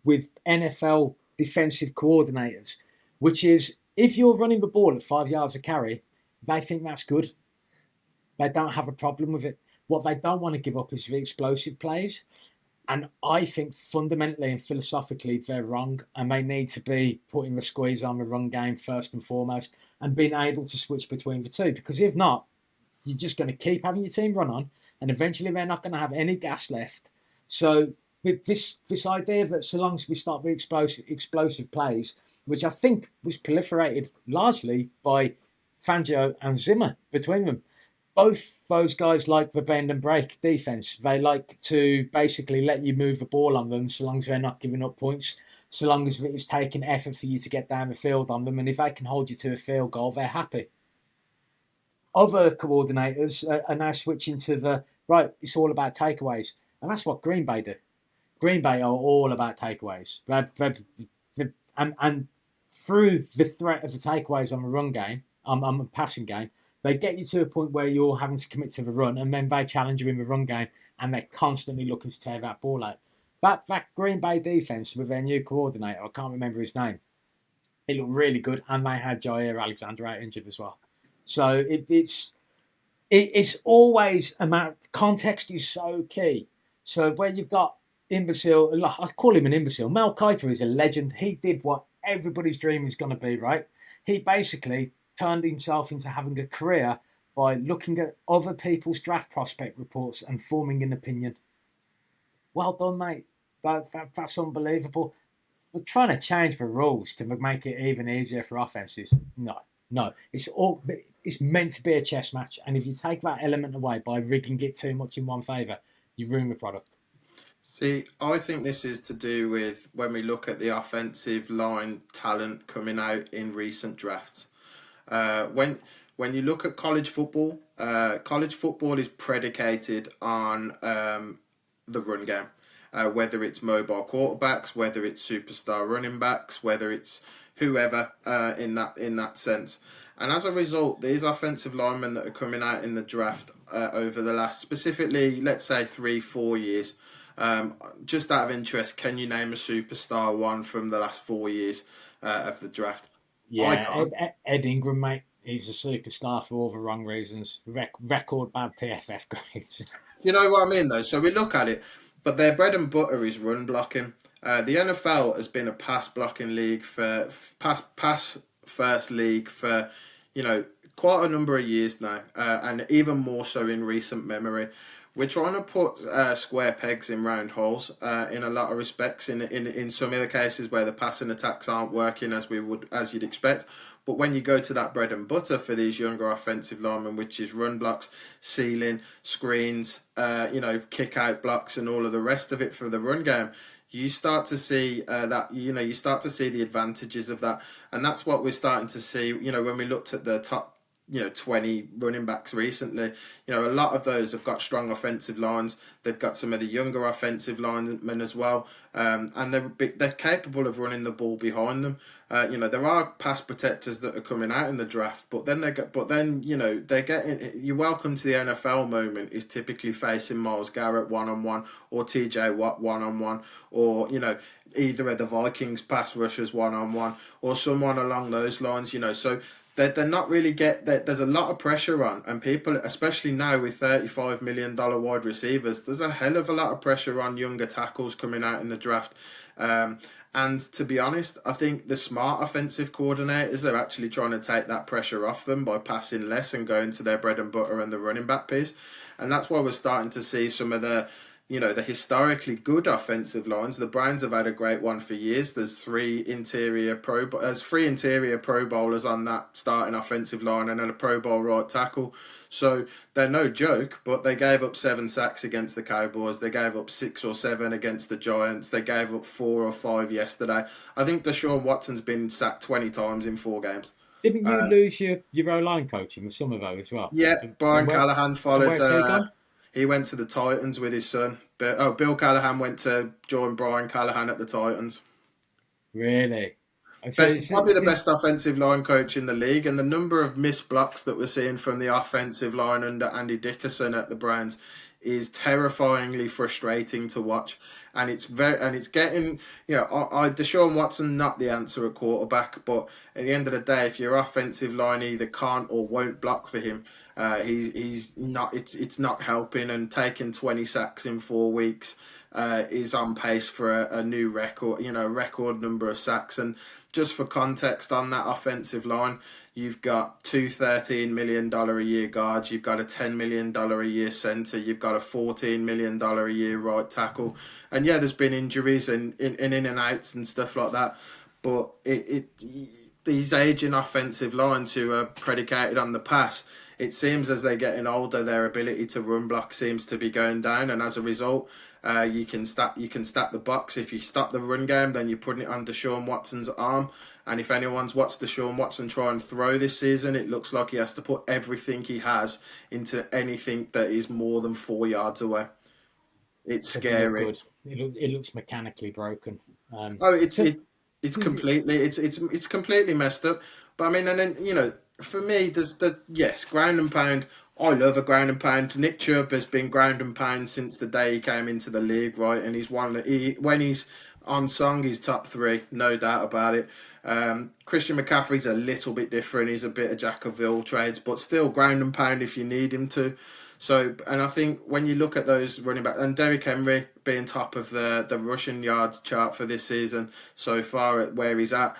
NFL defensive coordinators, which is if you're running the ball at 5 yards a carry, they think that's good. They don't have a problem with it. What they don't want to give up is the explosive plays. And I think fundamentally and philosophically they're wrong, and they need to be putting the squeeze on the run game first and foremost and being able to switch between the two. Because if not, you're just going to keep having your team run on, and eventually they're not going to have any gas left. So with this idea that so long as we start the explosive plays, which I think was proliferated largely by Fangio and Zimmer between them. Both those guys like the bend and break defense. They like to basically let you move the ball on them so long as they're not giving up points, so long as it's taking effort for you to get down the field on them. And if they can hold you to a field goal, they're happy. Other coordinators are now switching to the right, it's all about takeaways. And that's what Green Bay do. Green Bay are all about takeaways. And through the threat of the takeaways on the run game, on the passing game, they get you to a point where you're having to commit to the run, and then they challenge you in the run game, and they're constantly looking to tear that ball out. That Green Bay defense with their new coordinator, I can't remember his name, it looked really good, and they had Jair Alexander out injured as well. So it's always a matter. Context is so key. So when you've got imbecile, I call him an imbecile. Mel Kiper is a legend. He did what everybody's dream is going to be, right? He basically turned himself into having a career by looking at other people's draft prospect reports and forming an opinion. Well done, mate. That's unbelievable. We're trying to change the rules to make it even easier for offenses. No. It's meant to be a chess match, and if you take that element away by rigging it too much in one favour, you ruin the product. See, I think this is to do with when we look at the offensive line talent coming out in recent drafts. When you look at college football is predicated on the run game. Whether it's mobile quarterbacks, whether it's superstar running backs, whether it's whoever in that sense. And as a result, these offensive linemen that are coming out in the draft over the last, specifically, let's say 3-4 years, just out of interest, can you name a superstar one from the last 4 years of the draft? Yeah, Ed Ingram, mate. He's a superstar for all the wrong reasons. Record bad PFF grades. You know what I mean, though? So we look at it, but their bread and butter is run blocking. The NFL has been a pass blocking league for pass first league for quite a number of years now, and even more so in recent memory. We're trying to put square pegs in round holes in a lot of respects. In some of the cases where the passing attacks aren't working as you'd expect. But when you go to that bread and butter for these younger offensive linemen, which is run blocks, ceiling, screens, kick out blocks, and all of the rest of it for the run game, you start to see you start to see the advantages of that, and that's what we're starting to see. When we looked at the top 20 running backs recently, a lot of those have got strong offensive lines. They've got some of the younger offensive linemen as well, and they're capable of running the ball behind them. There are pass protectors that are coming out in the draft, but then they're getting. Your welcome to the NFL moment is typically facing Myles Garrett one-on-one, or TJ Watt one-on-one, or either of the Vikings pass rushers one-on-one, or someone along those lines. So they're not really there's a lot of pressure on, and people, especially now with $35 million wide receivers, there's a hell of a lot of pressure on younger tackles coming out in the draft. And to be honest, I think the smart offensive coordinators are actually trying to take that pressure off them by passing less and going to their bread and butter and the running back piece. And that's why we're starting to see some of the historically good offensive lines. The Browns have had a great one for years. There's three interior Pro Bowlers on that starting offensive line and then a Pro Bowl right tackle. So they're no joke, but they gave up 7 sacks against the Cowboys. They gave up 6 or 7 against the Giants. They gave up 4 or 5 yesterday. I think Deshaun Watson's been sacked 20 times in 4 games. Didn't you lose your O-line coach in the summer though as well? Yeah, Brian Callahan followed. Where's he gone? He went to the Titans with his son. Bill Callahan went to join Brian Callahan at the Titans. Really? Probably the best offensive line coach in the league, and the number of missed blocks that we're seeing from the offensive line under Andy Dickerson at the Browns is terrifyingly frustrating to watch. And it's getting, Deshaun Watson not the answer at quarterback, but at the end of the day, if your offensive line either can't or won't block for him, he's not. It's not helping. And taking 20 sacks in 4 weeks is on pace for a new record. Record number of sacks. And just for context on that offensive line, You've got two $13 million a year guards. You've got a $10 million a year centre. You've got a $14 million a year right tackle. And yeah, there's been injuries and in and outs and stuff like that. But these aging offensive lines who are predicated on the pass, it seems as they're getting older, their ability to run block seems to be going down, and as a result, you can stack the box. If you stop the run game, then you're putting it on Deshaun Watson's arm. And if anyone's watched Deshaun Watson try and throw this season, it looks like he has to put everything he has into anything that is more than 4 yards away. It's scary. It looks mechanically broken. It's completely messed up. But I mean, and then for me, there's yes, ground and pound. I love a ground and pound. Nick Chubb has been ground and pound since the day he came into the league, right? And when he's on song, he's top 3, no doubt about it. Christian McCaffrey's a little bit different. He's a bit of jack of all trades, but still ground and pound if you need him to. So, and I think when you look at those running back, and Derrick Henry being top of the rushing yards chart for this season so far at where he's at,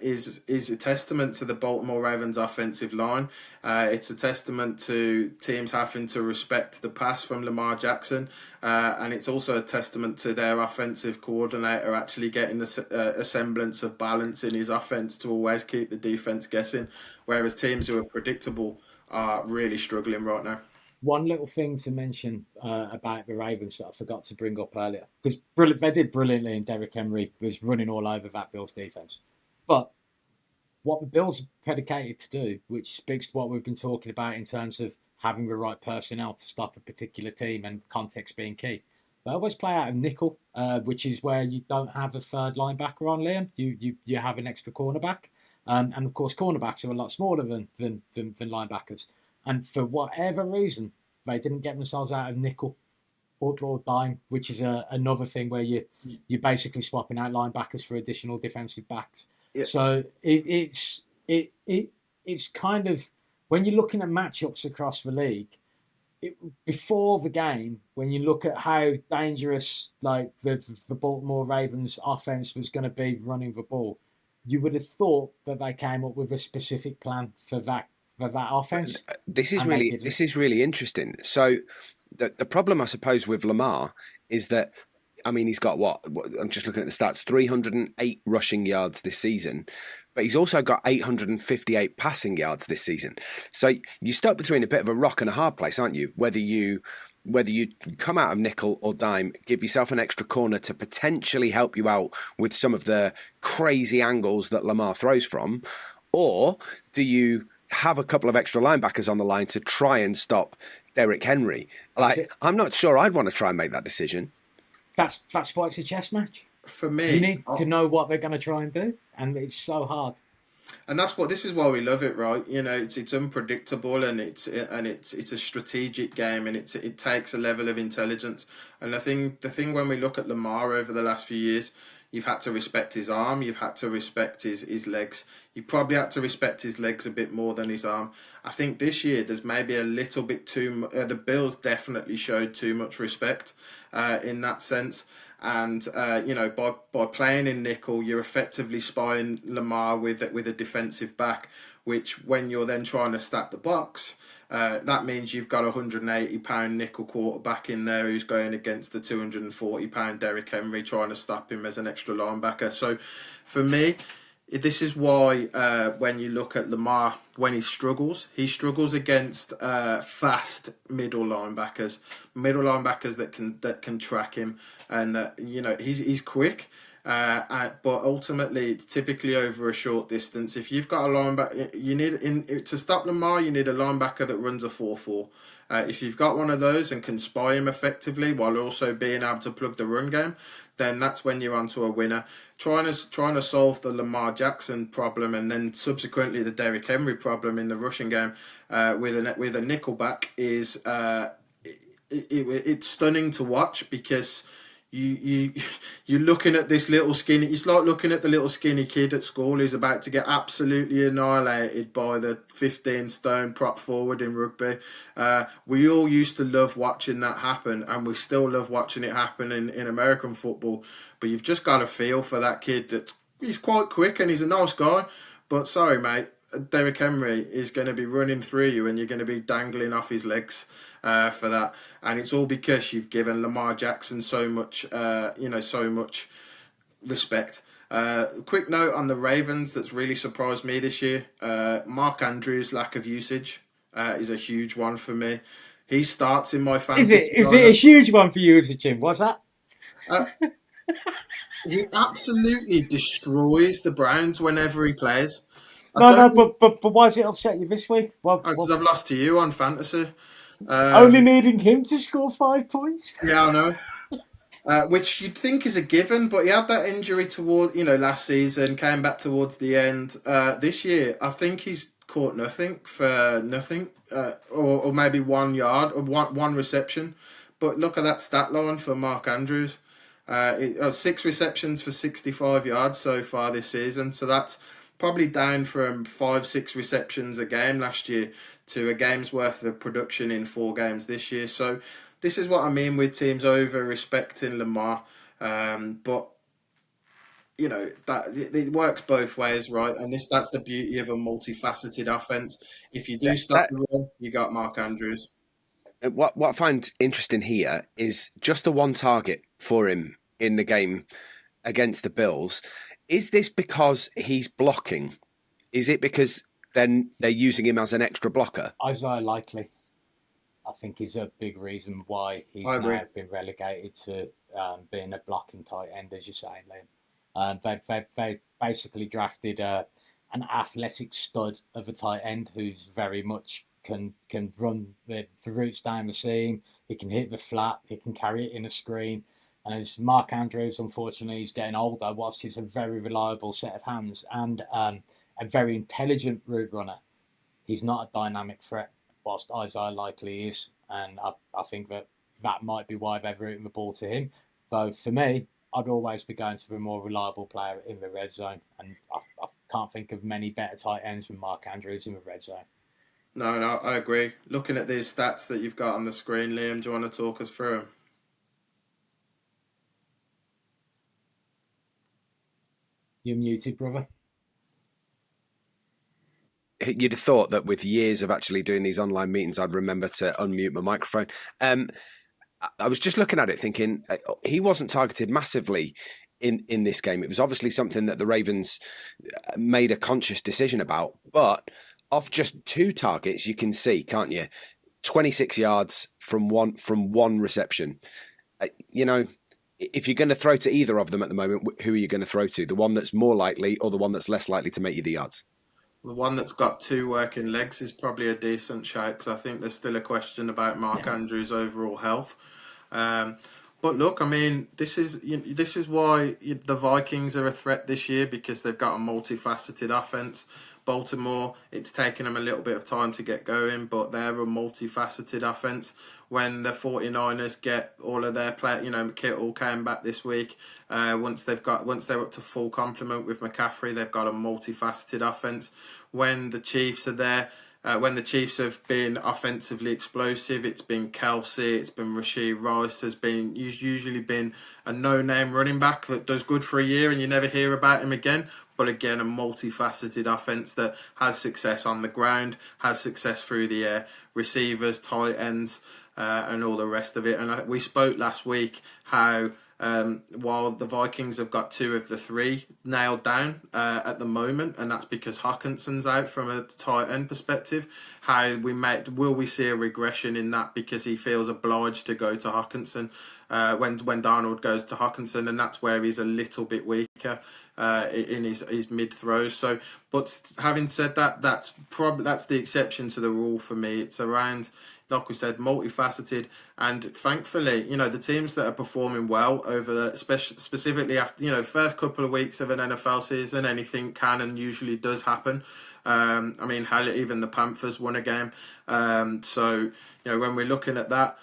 is a testament to the Baltimore Ravens offensive line. It's a testament to teams having to respect the pass from Lamar Jackson, and it's also a testament to their offensive coordinator actually getting a semblance of balance in his offense to always keep the defense guessing, whereas teams who are predictable are really struggling right now. One little thing to mention about the Ravens that I forgot to bring up earlier, because they did brilliantly and Derrick Henry was running all over that Bills defense. But what the Bills are predicated to do, which speaks to what we've been talking about in terms of having the right personnel to stop a particular team and context being key, they always play out of nickel, which is where you don't have a third linebacker on, Liam. You have an extra cornerback. And of course, cornerbacks are a lot smaller than linebackers. And for whatever reason, they didn't get themselves out of nickel or dime, which is another thing where you're basically swapping out linebackers for additional defensive backs. Yeah. So it's kind of, when you're looking at matchups across the league, before the game, when you look at how dangerous like the Baltimore Ravens offense was going to be running the ball, you would have thought that they came up with a specific plan for that offense. This is really interesting. So the problem, I suppose, with Lamar is that, I mean, he's got what I'm just looking at the stats, 308 rushing yards this season, but he's also got 858 passing yards this season. So you're stuck between a bit of a rock and a hard place, aren't you? Whether you come out of nickel or dime, give yourself an extra corner to potentially help you out with some of the crazy angles that Lamar throws from, or do you have a couple of extra linebackers on the line to try and stop Derrick Henry? Like, I'm not sure I'd want to try and make that decision. That's why it's a chess match. For me, you need to know what they're going to try and do, and it's so hard. And this is why we love it, right? It's unpredictable, and it's a strategic game, and it takes a level of intelligence. And I think the thing when we look at Lamar over the last few years, you've had to respect his arm, you've had to respect his legs. You probably had to respect his legs a bit more than his arm. I think this year there's maybe a little bit too. The Bills definitely showed too much respect in that sense. And by playing in nickel, you're effectively spying Lamar with a defensive back, which when you're then trying to stack the box, that means you've got a 180-pound nickel quarterback in there who's going against the 240-pound Derrick Henry, trying to stop him as an extra linebacker. So for me, this is why when you look at Lamar, when he struggles against fast middle linebackers that can track him, and he's quick. But ultimately, it's typically over a short distance. If you've got a linebacker, you need to stop Lamar. You need a linebacker that runs a 4-4. If you've got one of those and can spy him effectively while also being able to plug the run game, then that's when you're onto a winner. Trying to solve the Lamar Jackson problem and then subsequently the Derrick Henry problem in the rushing game with a nickelback is it's stunning to watch, because you're looking at this little skinny. It's like looking at the little skinny kid at school who's about to get absolutely annihilated by the 15-stone prop forward in rugby. We all used to love watching that happen, and we still love watching it happen in American football. But you've just got to feel for that kid. He's quite quick and he's a nice guy, but sorry, mate, Derrick Henry is going to be running through you and you're going to be dangling off his legs for that. And it's all because you've given Lamar Jackson so much, so much respect. Quick note on the Ravens that's really surprised me this year. Mark Andrews' lack of usage is a huge one for me. He starts in my fantasy. Is it a huge one for you, Jim? What's that? He absolutely destroys the Browns whenever he plays. But why does it upset you this week? Because I've lost to you on fantasy. Only needing him to score 5 points? Yeah, I know. Which you'd think is a given, but he had that injury toward, last season, came back towards the end. This year, I think he's caught nothing, or maybe 1 yard, or one reception. But look at that stat line for Mark Andrews. 6 receptions for 65 yards so far this season. So that's probably down from 5-6 receptions a game last year to a game's worth of production in 4 games this year. So this is what I mean with teams over respecting Lamar. But that it works both ways, right? And that's the beauty of a multifaceted offense. If you do start the run, you got Mark Andrews. What I find interesting here is just the 1 target for him in the game against the Bills. Is this because he's blocking? Is it because then they're using him as an extra blocker? Isaiah Likely, I think, is a big reason why he's now been relegated to being a blocking tight end, as you say, Liam. They basically drafted an athletic stud of a tight end who's very much can run the routes down the seam. He can hit the flat. He can carry it in a screen. And as Mark Andrews, unfortunately, he's getting older, whilst he's a very reliable set of hands and a very intelligent route runner, he's not a dynamic threat, whilst Isaiah Likely is. And I think that might be why they're routing the ball to him. Though for me, I'd always be going to the more reliable player in the red zone. And I can't think of many better tight ends than Mark Andrews in the red zone. No, I agree. Looking at these stats that you've got on the screen, Liam, do you want to talk us through them? You're muted, brother. You'd have thought that with years of actually doing these online meetings, I'd remember to unmute my microphone. I was just looking at it thinking he wasn't targeted massively in this game. It was obviously something that the Ravens made a conscious decision about. But off just 2 targets, you can see, can't you? 26 yards from one reception. If you're going to throw to either of them at the moment, who are you going to throw to? The one that's more likely or the one that's less likely to make you the yards? The one that's got 2 working legs is probably a decent shout, because I think there's still a question about Mark Andrews' overall health. But look, I mean, this is why the Vikings are a threat this year, because they've got a multifaceted offense. Baltimore, it's taken them a little bit of time to get going, but they're a multifaceted offense. When the 49ers get all of their play, Kittle came back this week. Once they're up to full complement with McCaffrey, they've got a multifaceted offense. When the Chiefs are there, when the Chiefs have been offensively explosive, it's been Kelsey, it's been Rashee Rice, he's usually been a no-name running back that does good for a year and you never hear about him again. But again, a multifaceted offense that has success on the ground, has success through the air, receivers, tight ends, and all the rest of it. And we spoke last week how while the Vikings have got 2 of the 3 nailed down at the moment, and that's because Hawkinson's out from a tight end perspective, will we see a regression in that because he feels obliged to go to Hawkinson when Darnold goes to Hawkinson, and that's where he's a little bit weaker in his mid throws. So, but having said that, that's the exception to the rule for me. It's around, like we said, multifaceted, and thankfully, the teams that are performing well over specifically after first couple of weeks of an NFL season, anything can and usually does happen. Hell, even the Panthers won a game. So when we're looking at that,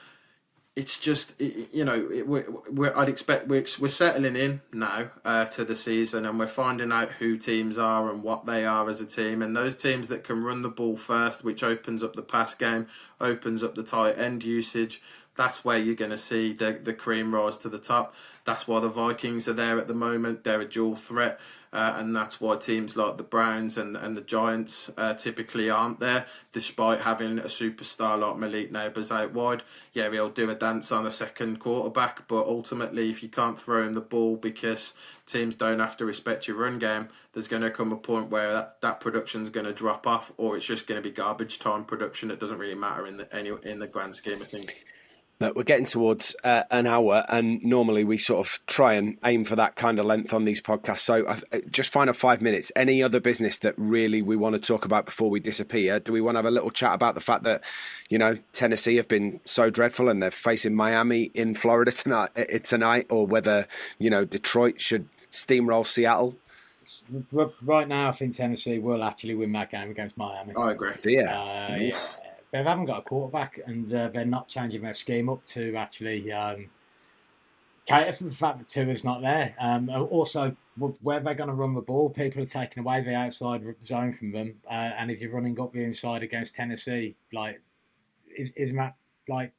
it's just I'd expect we're settling in now to the season, and we're finding out who teams are and what they are as a team. And those teams that can run the ball first, which opens up the pass game, opens up the tight end usage. That's where you're going to see the cream rise to the top. That's why the Vikings are there at the moment. They're a dual threat. And that's why teams like the Browns and the Giants typically aren't there, despite having a superstar like Malik Neighbours out wide. Yeah, he'll do a dance on a second quarterback, but ultimately, if you can't throw him the ball because teams don't have to respect your run game, there's going to come a point where that production's going to drop off, or it's just going to be garbage time production. It doesn't really matter in the grand scheme of things. Look, we're getting towards an hour, and normally we sort of try and aim for that kind of length on these podcasts. So just final 5 minutes. Any other business that really we want to talk about before we disappear? Do we want to have a little chat about the fact that, Tennessee have been so dreadful and they're facing Miami in Florida tonight, or whether, Detroit should steamroll Seattle? Right now, I think Tennessee will actually win that game against Miami. I agree. Yeah. They haven't got a quarterback, and they're not changing their scheme up to actually cater for the fact that Tua's not there. Also, where they're going to run the ball, people are taking away the outside zone from them, and if you're running up the inside against Tennessee, isn't that like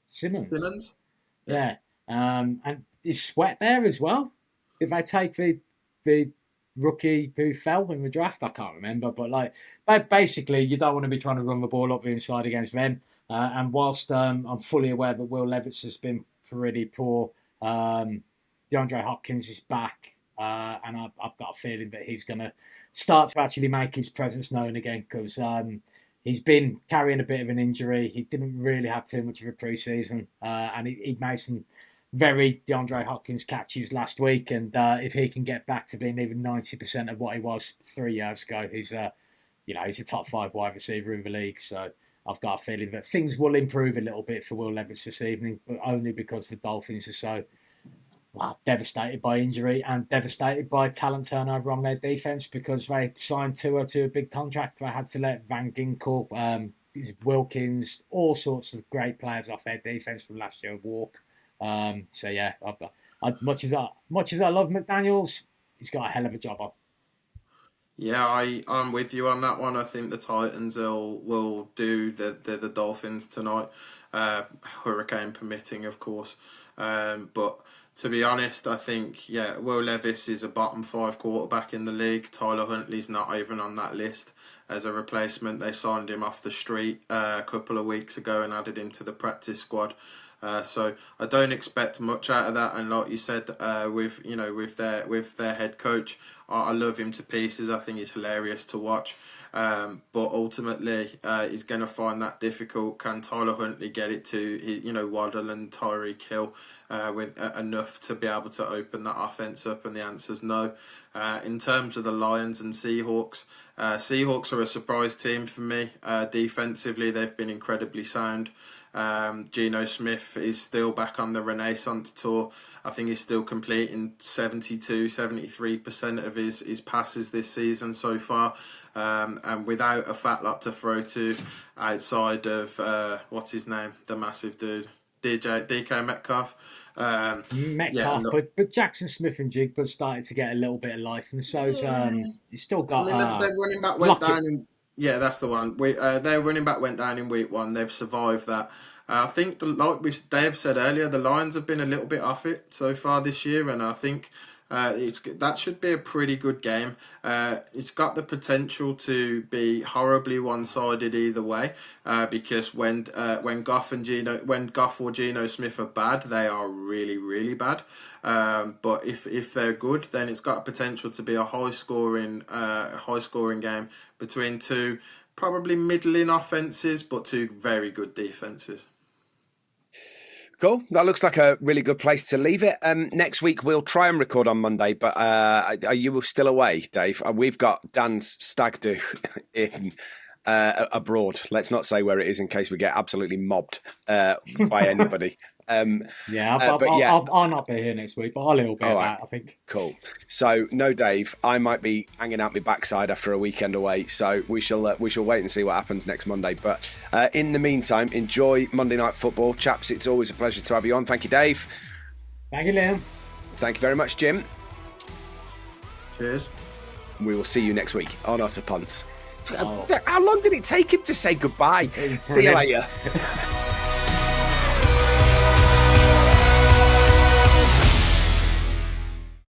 Simmons? Yeah. And is Sweat there as well? If they take the rookie who fell in the draft, I can't remember, but basically you don't want to be trying to run the ball up the inside against them. And whilst I'm fully aware that Will Levis has been pretty poor, DeAndre Hopkins is back, and I've got a feeling that he's going to start to actually make his presence known again, because he's been carrying a bit of an injury. He didn't really have too much of a preseason, and he made some very DeAndre Hopkins catches last week, and if he can get back to being even 90% of what he was 3 years ago, he's a top 5 wide receiver in the league. So I've got a feeling that things will improve a little bit for Will Levis this evening, but only because the Dolphins are so devastated by injury and devastated by talent turnover on their defense, because they signed Tua to a big contract. They had to let Van Ginkel, Wilkins, all sorts of great players off their defense from last year walk. So yeah, much as I love McDaniels, he's got a hell of a job on. Yeah, I'm with you on that one. I think the Titans will do the Dolphins tonight, hurricane permitting, of course. But to be honest, I think Will Levis is a bottom 5 quarterback in the league. Tyler Huntley's not even on that list as a replacement. They signed him off the street a couple of weeks ago and added him to the practice squad. So I don't expect much out of that, and like you said, with their head coach, I love him to pieces. I think he's hilarious to watch. But ultimately, he's going to find that difficult. Can Tyler Huntley get it to Waddle and Tyreek Hill with enough to be able to open that offense up? And the answer's no. In terms of the Lions and Seahawks, Seahawks are a surprise team for me. Defensively, they've been incredibly sound. Geno Smith is still back on the Renaissance tour. I think he's still completing 73% of his passes this season so far, and without a fat lot to throw to outside of what's his name, the massive dude, DK Metcalf. But Jackson Smith and Jigba started to get a little bit of life, and so's he's still got. Their running back went down. Yeah, that's the one. Their running back went down in week 1. They've survived that. I think, like Dave said earlier, the Lions have been a little bit off it so far this year, and I think that should be a pretty good game. It's got the potential to be horribly one-sided either way, because when Goff or Geno Smith are bad, they are really, really bad. But if they're good, then it's got potential to be a high-scoring game between two probably middling offenses, but two very good defenses. Cool. That looks like a really good place to leave it. Next week, we'll try and record on Monday, but are you still away, Dave? We've got Dan's stag do in abroad. Let's not say where it is in case we get absolutely mobbed by anybody. I'll not be here next week, but Ollie will be right. I think. Cool. So no, Dave. I might be hanging out my backside after a weekend away. So we shall wait and see what happens next Monday. But in the meantime, enjoy Monday Night Football, chaps. It's always a pleasure to have you on. Thank you, Dave. Thank you, Liam. Thank you very much, Jim. Cheers. We will see you next week on Utter Punts. Oh. How long did it take him to say goodbye? See you Brilliant. later.